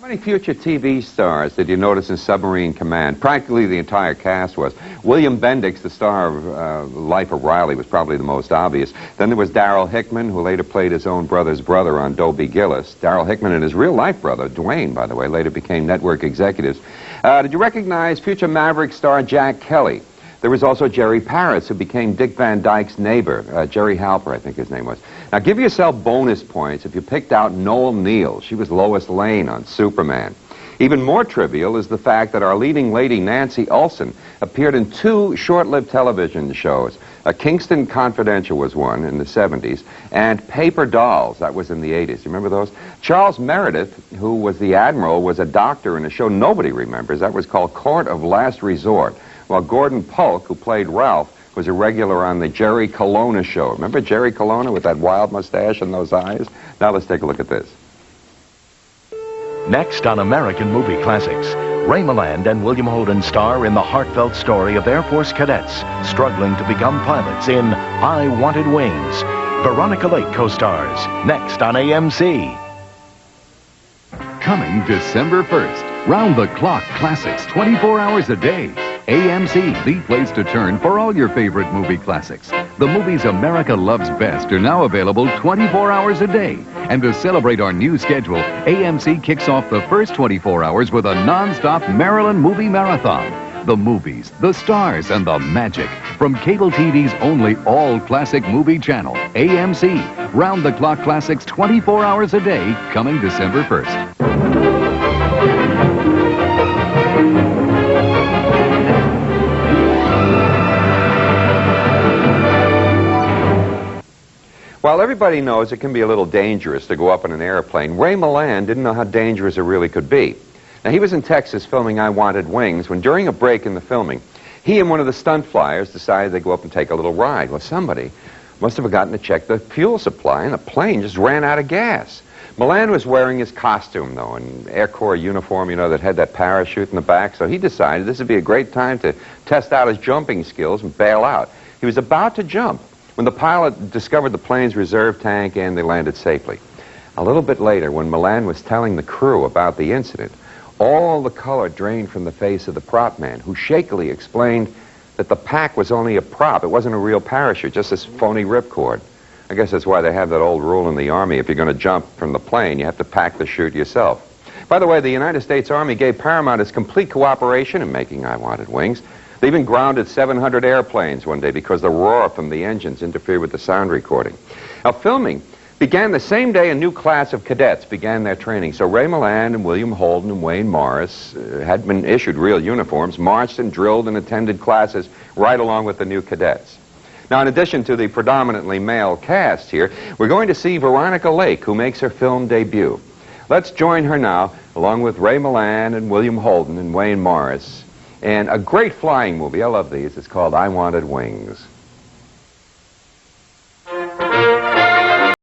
How many future TV stars did you notice in Submarine Command? Practically the entire cast was. William Bendix, the star of Life of Riley, was probably the most obvious. Then there was Darryl Hickman, who later played his own brother's brother on Dobie Gillis. Darryl Hickman and his real-life brother, Dwayne, by the way, later became network executives. Did you recognize future Maverick star Jack Kelly? There was also Jerry Paris, who became Dick Van Dyke's neighbor. Jerry Halper, I think his name was. Now, give yourself bonus points if you picked out Noel Neill. She was Lois Lane on Superman. Even more trivial is the fact that our leading lady, Nancy Olson, appeared in two short-lived television shows. Kingston Confidential was one in the 70s, and Paper Dolls, that was in the 80s. You remember those? Charles Meredith, who was the Admiral, was a doctor in a show nobody remembers. That was called Court of Last Resort. While Gordon Polk, who played Ralph, was a regular on the Jerry Colonna show. Remember Jerry Colonna with that wild mustache and those eyes? Now let's take a look at this. Next on American Movie Classics, Ray Milland and William Holden star in the heartfelt story of Air Force cadets struggling to become pilots in I Wanted Wings. Veronica Lake co-stars, next on AMC. Coming December 1st, round-the-clock classics 24 hours a day. AMC, the place to turn for all your favorite movie classics. The movies America loves best are now available 24 hours a day. And to celebrate our new schedule, AMC kicks off the first 24 hours with a non-stop Marilyn movie marathon. The movies, the stars, and the magic. From cable TV's only all-classic movie channel, AMC. Round-the-clock classics 24 hours a day, coming December 1st. While everybody knows it can be a little dangerous to go up in an airplane, Ray Milland didn't know how dangerous it really could be. Now, he was in Texas filming I Wanted Wings when, during a break in the filming, he and one of the stunt flyers decided they'd go up and take a little ride. Well, somebody must have forgotten to check the fuel supply, and the plane just ran out of gas. Milland was wearing his costume, though, an Air Corps uniform, you know, that had that parachute in the back, so he decided this would be a great time to test out his jumping skills and bail out. He was about to jump when the pilot discovered the plane's reserve tank and they landed safely. A little bit later, when Milland was telling the crew about the incident, all the color drained from the face of the prop man, who shakily explained that the pack was only a prop. It wasn't a real parachute, just this phony ripcord. I guess that's why they have that old rule in the Army. If you're going to jump from the plane, you have to pack the chute yourself. By the way, the United States Army gave Paramount its complete cooperation in making I Wanted Wings. They even grounded 700 airplanes one day because the roar from the engines interfered with the sound recording. Now, filming began the same day a new class of cadets began their training. So Ray Milland and William Holden and Wayne Morris had been issued real uniforms, marched and drilled and attended classes right along with the new cadets. Now, in addition to the predominantly male cast here, we're going to see Veronica Lake, who makes her film debut. Let's join her now, along with Ray Milland and William Holden and Wayne Morris, and a great flying movie. I love these. It's called I Wanted Wings.